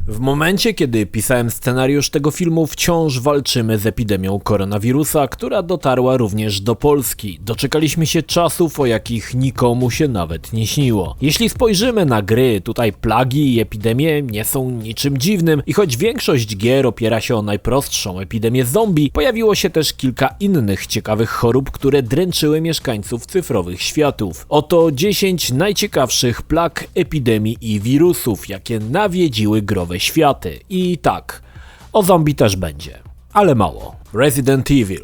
W momencie, kiedy pisałem scenariusz tego filmu, wciąż walczymy z epidemią koronawirusa, która dotarła również do Polski. Doczekaliśmy się czasów, o jakich nikomu się nawet nie śniło. Jeśli spojrzymy na gry, tutaj plagi i epidemie nie są niczym dziwnym i choć większość gier opiera się o najprostszą epidemię zombie, pojawiło się też kilka innych ciekawych chorób, które dręczyły mieszkańców cyfrowych światów. Oto 10 najciekawszych plag, epidemii i wirusów, jakie nawiedziły growe światy. I tak, o zombie też będzie, ale mało. Resident Evil.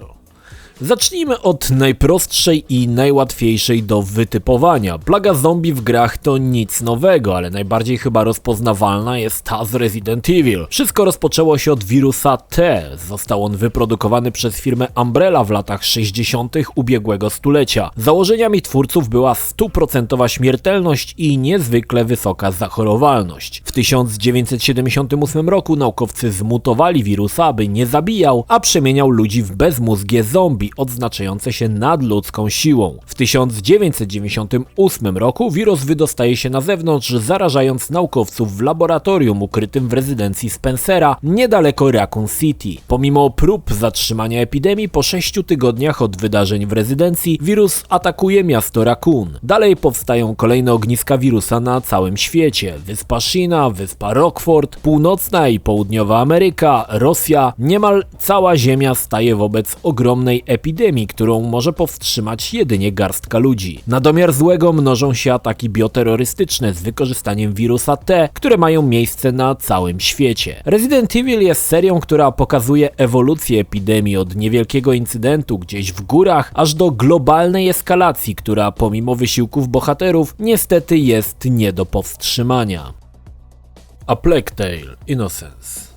Zacznijmy od najprostszej i najłatwiejszej do wytypowania. Plaga zombie w grach to nic nowego, ale najbardziej chyba rozpoznawalna jest ta z Resident Evil. Wszystko rozpoczęło się od wirusa T. Został on wyprodukowany przez firmę Umbrella w latach 60. ubiegłego stulecia. Założeniami twórców była 100% śmiertelność i niezwykle wysoka zachorowalność. W 1978 roku naukowcy zmutowali wirusa, aby nie zabijał, a przemieniał ludzi w bezmózgie zombie, odznaczające się nadludzką siłą. W 1998 roku wirus wydostaje się na zewnątrz, zarażając naukowców w laboratorium ukrytym w rezydencji Spencera niedaleko Raccoon City. Pomimo prób zatrzymania epidemii, po 6 tygodniach od wydarzeń w rezydencji wirus atakuje miasto Raccoon. Dalej powstają kolejne ogniska wirusa na całym świecie. Wyspa China, wyspa Rockford, północna i południowa Ameryka, Rosja. Niemal cała Ziemia staje wobec ogromnej epidemii, którą może powstrzymać jedynie garstka ludzi. Na domiar złego mnożą się ataki bioterrorystyczne z wykorzystaniem wirusa T, które mają miejsce na całym świecie. Resident Evil jest serią, która pokazuje ewolucję epidemii od niewielkiego incydentu gdzieś w górach, aż do globalnej eskalacji, która pomimo wysiłków bohaterów niestety jest nie do powstrzymania. A Plague Tale: Innocence.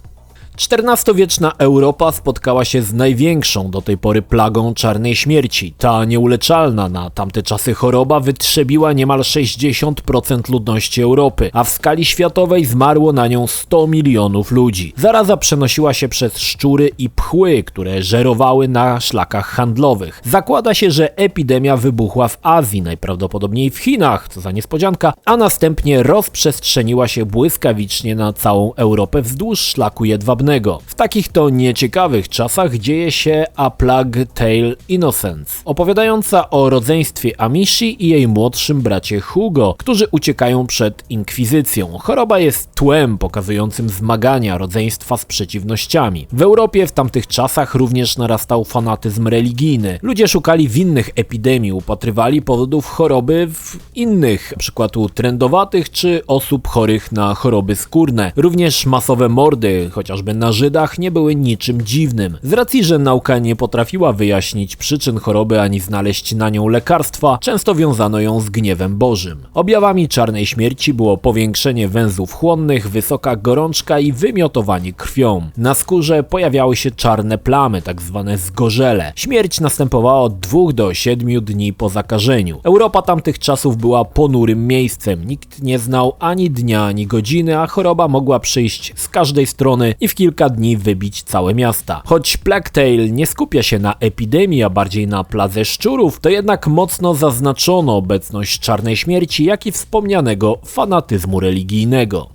XIV-wieczna Europa spotkała się z największą do tej pory plagą czarnej śmierci. Ta nieuleczalna na tamte czasy choroba wytrzebiła niemal 60% ludności Europy, a w skali światowej zmarło na nią 100 milionów ludzi. Zaraza przenosiła się przez szczury i pchły, które żerowały na szlakach handlowych. Zakłada się, że epidemia wybuchła w Azji, najprawdopodobniej w Chinach, co za niespodzianka, a następnie rozprzestrzeniła się błyskawicznie na całą Europę wzdłuż szlaku jedwabnego. W takich to nieciekawych czasach dzieje się A Plague Tale: Innocence, opowiadająca o rodzeństwie Amishi i jej młodszym bracie Hugo, którzy uciekają przed inkwizycją. Choroba jest tłem pokazującym zmagania rodzeństwa z przeciwnościami. W Europie w tamtych czasach również narastał fanatyzm religijny. Ludzie szukali winnych epidemii, upatrywali powodów choroby w innych, np. u trędowatych czy osób chorych na choroby skórne. Również masowe mordy, chociażby na Żydach, nie były niczym dziwnym. Z racji, że nauka nie potrafiła wyjaśnić przyczyn choroby ani znaleźć na nią lekarstwa, często wiązano ją z gniewem Bożym. Objawami czarnej śmierci było powiększenie węzłów chłonnych, wysoka gorączka i wymiotowanie krwią. Na skórze pojawiały się czarne plamy, tak zwane zgorzele. Śmierć następowała od 2 do 7 dni po zakażeniu. Europa tamtych czasów była ponurym miejscem. Nikt nie znał ani dnia, ani godziny, a choroba mogła przyjść z każdej strony i w kilka dni wybić całe miasta. Choć Plague Tale nie skupia się na epidemii, a bardziej na pladze szczurów, to jednak mocno zaznaczono obecność czarnej śmierci, jak i wspomnianego fanatyzmu religijnego.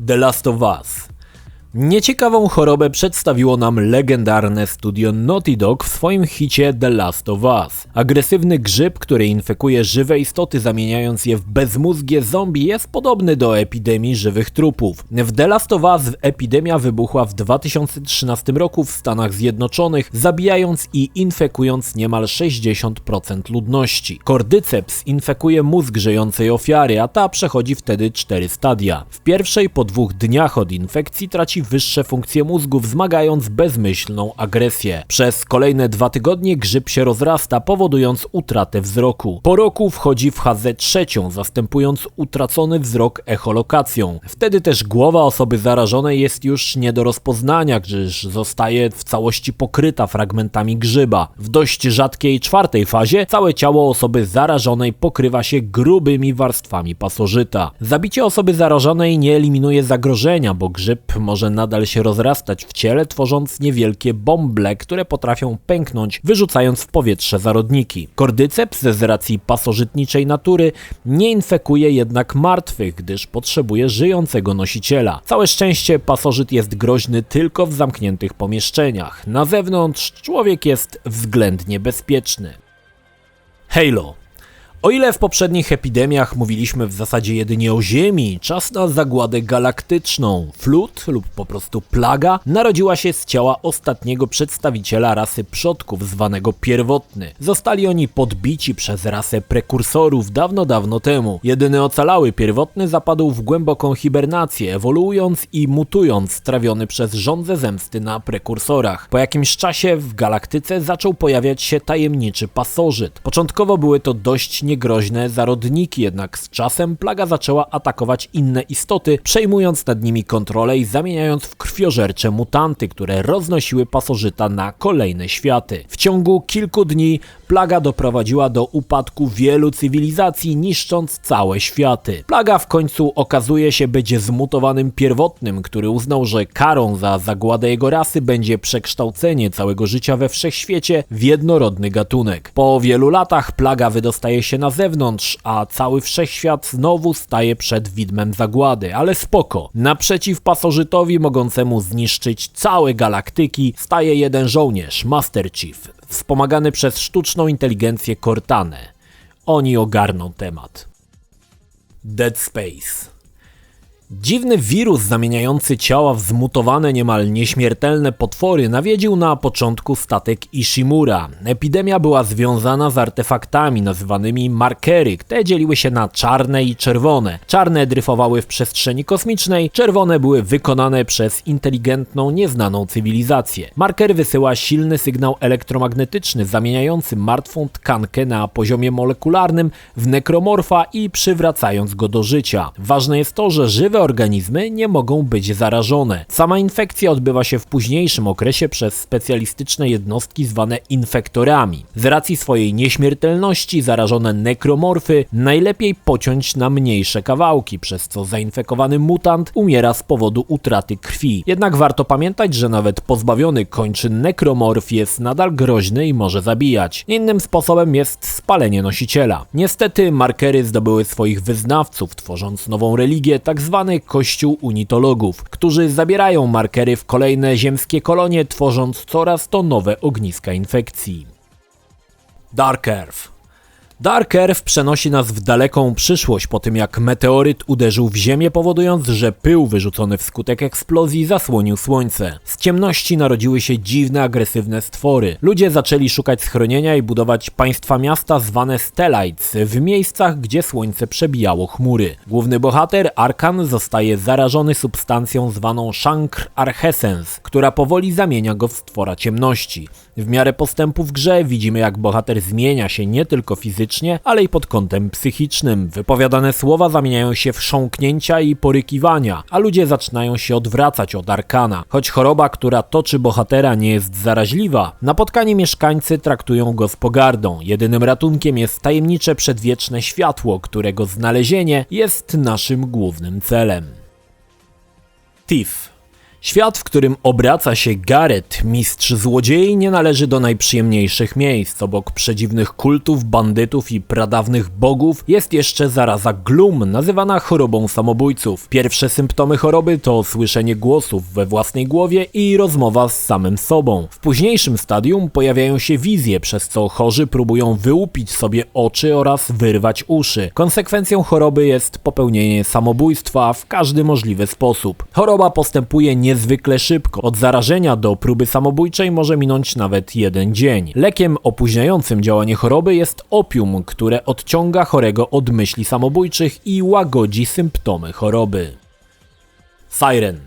The Last of Us. Nieciekawą chorobę przedstawiło nam legendarne studio Naughty Dog w swoim hicie The Last of Us. Agresywny grzyb, który infekuje żywe istoty, zamieniając je w bezmózgie zombie, jest podobny do epidemii żywych trupów. W The Last of Us epidemia wybuchła w 2013 roku w Stanach Zjednoczonych, zabijając i infekując niemal 60% ludności. Cordyceps infekuje mózg żyjącej ofiary, a ta przechodzi wtedy 4 stadia. W pierwszej po 2 dniach od infekcji traci wyższe funkcje mózgu, wzmagając bezmyślną agresję. Przez kolejne 2 tygodnie grzyb się rozrasta, powodując utratę wzroku. Po roku wchodzi w fazę trzecią, zastępując utracony wzrok echolokacją. Wtedy też głowa osoby zarażonej jest już nie do rozpoznania, gdyż zostaje w całości pokryta fragmentami grzyba. W dość rzadkiej 4. fazie całe ciało osoby zarażonej pokrywa się grubymi warstwami pasożyta. Zabicie osoby zarażonej nie eliminuje zagrożenia, bo grzyb może może nadal się rozrastać w ciele, tworząc niewielkie bąble, które potrafią pęknąć, wyrzucając w powietrze zarodniki. Kordyceps z racji pasożytniczej natury nie infekuje jednak martwych, gdyż potrzebuje żyjącego nosiciela. Całe szczęście pasożyt jest groźny tylko w zamkniętych pomieszczeniach. Na zewnątrz człowiek jest względnie bezpieczny. Halo. O ile w poprzednich epidemiach mówiliśmy w zasadzie jedynie o Ziemi, czas na zagładę galaktyczną. Flut lub po prostu plaga narodziła się z ciała ostatniego przedstawiciela rasy przodków zwanego pierwotny. Zostali oni podbici przez rasę prekursorów dawno temu. Jedyny ocalały pierwotny zapadł w głęboką hibernację, ewoluując i mutując, trawiony przez żądzę zemsty na prekursorach. Po jakimś czasie w galaktyce zaczął pojawiać się tajemniczy pasożyt. Początkowo były to dość niegroźne zarodniki, jednak z czasem plaga zaczęła atakować inne istoty, przejmując nad nimi kontrolę i zamieniając w krwiożercze mutanty, które roznosiły pasożyta na kolejne światy. W ciągu kilku dni plaga doprowadziła do upadku wielu cywilizacji, niszcząc całe światy. Plaga w końcu okazuje się być zmutowanym pierwotnym, który uznał, że karą za zagładę jego rasy będzie przekształcenie całego życia we wszechświecie w jednorodny gatunek. Po wielu latach plaga wydostaje się na zewnątrz, a cały wszechświat znowu staje przed widmem zagłady, ale spoko. Naprzeciw pasożytowi mogącemu zniszczyć całe galaktyki staje jeden żołnierz, Master Chief, wspomagany przez sztuczną inteligencję Cortanę. Oni ogarną temat. Dead Space. Dziwny wirus zamieniający ciała w zmutowane, niemal nieśmiertelne potwory nawiedził na początku statek Ishimura. Epidemia była związana z artefaktami nazywanymi markery. Te dzieliły się na czarne i czerwone. Czarne dryfowały w przestrzeni kosmicznej, czerwone były wykonane przez inteligentną, nieznaną cywilizację. Marker wysyła silny sygnał elektromagnetyczny zamieniający martwą tkankę na poziomie molekularnym w nekromorfa i przywracając go do życia. Ważne jest to, że żywe organizmy nie mogą być zarażone. Sama infekcja odbywa się w późniejszym okresie przez specjalistyczne jednostki zwane infektorami. Z racji swojej nieśmiertelności zarażone nekromorfy najlepiej pociąć na mniejsze kawałki, przez co zainfekowany mutant umiera z powodu utraty krwi. Jednak warto pamiętać, że nawet pozbawiony kończyn nekromorf jest nadal groźny i może zabijać. Innym sposobem jest spalenie nosiciela. Niestety markery zdobyły swoich wyznawców, tworząc nową religię, tak zwany kościół unitologów, którzy zabierają markery w kolejne ziemskie kolonie, tworząc coraz to nowe ogniska infekcji. Dark Earth. Dark Earth przenosi nas w daleką przyszłość po tym, jak meteoryt uderzył w Ziemię, powodując, że pył wyrzucony wskutek eksplozji zasłonił Słońce. Z ciemności narodziły się dziwne, agresywne stwory. Ludzie zaczęli szukać schronienia i budować państwa miasta zwane Stellites w miejscach, gdzie Słońce przebijało chmury. Główny bohater, Arkan, zostaje zarażony substancją zwaną Shankr Archesens, która powoli zamienia go w stwora ciemności. W miarę postępu w grze widzimy, jak bohater zmienia się nie tylko fizycznie, ale i pod kątem psychicznym. Wypowiadane słowa zamieniają się w chrząknięcia i porykiwania, a ludzie zaczynają się odwracać od Arkana. Choć choroba, która toczy bohatera, nie jest zaraźliwa, napotkani mieszkańcy traktują go z pogardą. Jedynym ratunkiem jest tajemnicze przedwieczne światło, którego znalezienie jest naszym głównym celem. Thief. Świat, w którym obraca się Gareth, mistrz złodziei, nie należy do najprzyjemniejszych miejsc. Obok przedziwnych kultów, bandytów i pradawnych bogów jest jeszcze zaraza Gloom, nazywana chorobą samobójców. Pierwsze symptomy choroby to słyszenie głosów we własnej głowie i rozmowa z samym sobą. W późniejszym stadium pojawiają się wizje, przez co chorzy próbują wyłupić sobie oczy oraz wyrwać uszy. Konsekwencją choroby jest popełnienie samobójstwa w każdy możliwy sposób. Choroba postępuje niezwykle szybko. Od zarażenia do próby samobójczej może minąć nawet jeden dzień. Lekiem opóźniającym działanie choroby jest opium, które odciąga chorego od myśli samobójczych i łagodzi symptomy choroby. Siren.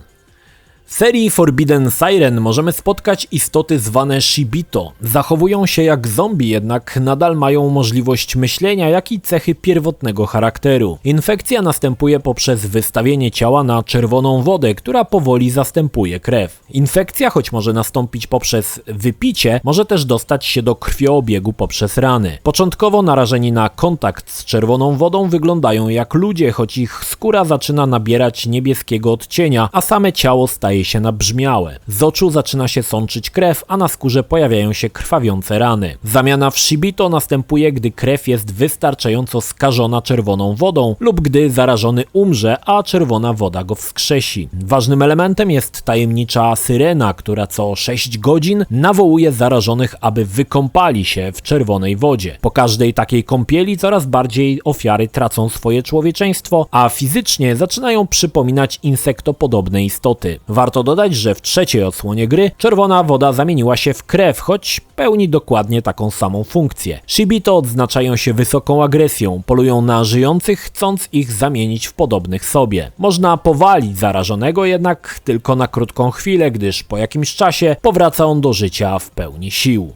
W serii Forbidden Siren możemy spotkać istoty zwane Shibito. Zachowują się jak zombie, jednak nadal mają możliwość myślenia, jak i cechy pierwotnego charakteru. Infekcja następuje poprzez wystawienie ciała na czerwoną wodę, która powoli zastępuje krew. Infekcja, choć może nastąpić poprzez wypicie, może też dostać się do krwioobiegu poprzez rany. Początkowo narażeni na kontakt z czerwoną wodą wyglądają jak ludzie, choć ich skóra zaczyna nabierać niebieskiego odcienia, a same ciało staje staje się nabrzmiałe. Z oczu zaczyna się sączyć krew, a na skórze pojawiają się krwawiące rany. Zamiana w Shibito następuje, gdy krew jest wystarczająco skażona czerwoną wodą lub gdy zarażony umrze, a czerwona woda go wskrzesi. Ważnym elementem jest tajemnicza syrena, która co 6 godzin nawołuje zarażonych, aby wykąpali się w czerwonej wodzie. Po każdej takiej kąpieli coraz bardziej ofiary tracą swoje człowieczeństwo, a fizycznie zaczynają przypominać insektopodobne istoty. Warto dodać, że w trzeciej odsłonie gry czerwona woda zamieniła się w krew, choć pełni dokładnie taką samą funkcję. Shibito odznaczają się wysoką agresją, polują na żyjących, chcąc ich zamienić w podobnych sobie. Można powalić zarażonego, jednak tylko na krótką chwilę, gdyż po jakimś czasie powraca on do życia w pełni sił.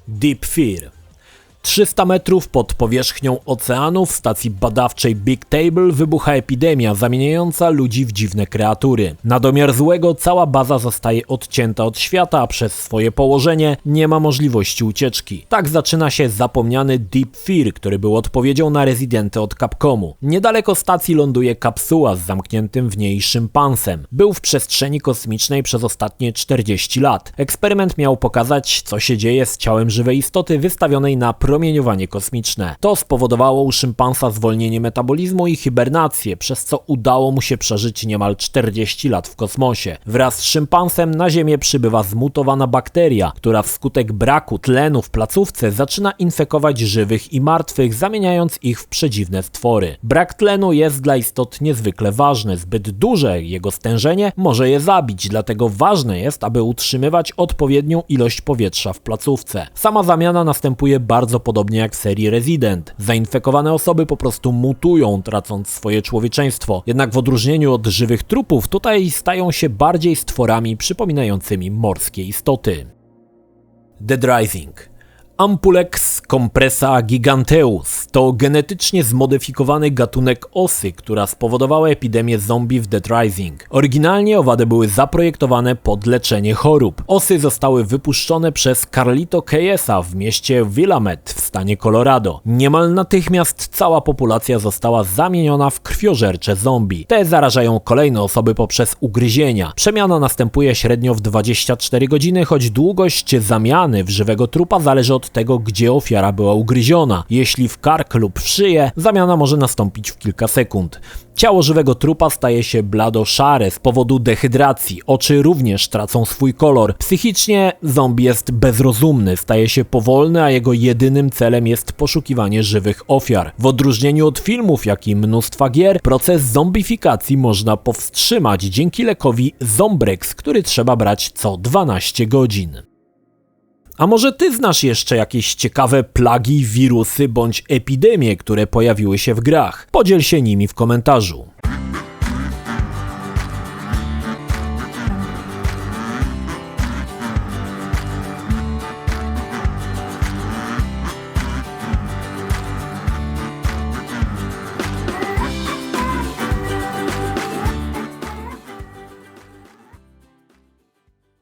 Deep Fear. 300 metrów pod powierzchnią oceanu w stacji badawczej Big Table wybucha epidemia zamieniająca ludzi w dziwne kreatury. Na domiar złego cała baza zostaje odcięta od świata, a przez swoje położenie nie ma możliwości ucieczki. Tak zaczyna się zapomniany Deep Fear, który był odpowiedzią na Residenty od Capcomu. Niedaleko stacji ląduje kapsuła z zamkniętym w niej szympansem. Był w przestrzeni kosmicznej przez ostatnie 40 lat. Eksperyment miał pokazać, co się dzieje z ciałem żywej istoty wystawionej na promieniowanie kosmiczne. To spowodowało u szympansa zwolnienie metabolizmu i hibernację, przez co udało mu się przeżyć niemal 40 lat w kosmosie. Wraz z szympansem na Ziemię przybywa zmutowana bakteria, która wskutek braku tlenu w placówce zaczyna infekować żywych i martwych, zamieniając ich w przedziwne stwory. Brak tlenu jest dla istot niezwykle ważny. Zbyt duże jego stężenie może je zabić, dlatego ważne jest, aby utrzymywać odpowiednią ilość powietrza w placówce. Sama zamiana następuje bardzo podobnie jak w serii Resident. Zainfekowane osoby po prostu mutują, tracąc swoje człowieczeństwo. Jednak w odróżnieniu od żywych trupów, tutaj stają się bardziej stworami przypominającymi morskie istoty. Dead Rising. Ampulex compressa giganteus to genetycznie zmodyfikowany gatunek osy, która spowodowała epidemię zombie w Dead Rising. Oryginalnie owady były zaprojektowane pod leczenie chorób. Osy zostały wypuszczone przez Carlito Keyesa w mieście Willamette w stanie Colorado. Niemal natychmiast cała populacja została zamieniona w krwiożercze zombie. Te zarażają kolejne osoby poprzez ugryzienia. Przemiana następuje średnio w 24 godziny, choć długość zamiany w żywego trupa zależy od tego, gdzie ofiara była ugryziona. Jeśli w kark lub w szyję, zamiana może nastąpić w kilka sekund. Ciało żywego trupa staje się blado-szare z powodu dehydracji, oczy również tracą swój kolor. Psychicznie zombie jest bezrozumny, staje się powolny, a jego jedynym celem jest poszukiwanie żywych ofiar. W odróżnieniu od filmów, jak i mnóstwa gier, proces zombifikacji można powstrzymać dzięki lekowi Zombrex, który trzeba brać co 12 godzin. A może ty znasz jeszcze jakieś ciekawe plagi, wirusy bądź epidemie, które pojawiły się w grach? Podziel się nimi w komentarzu.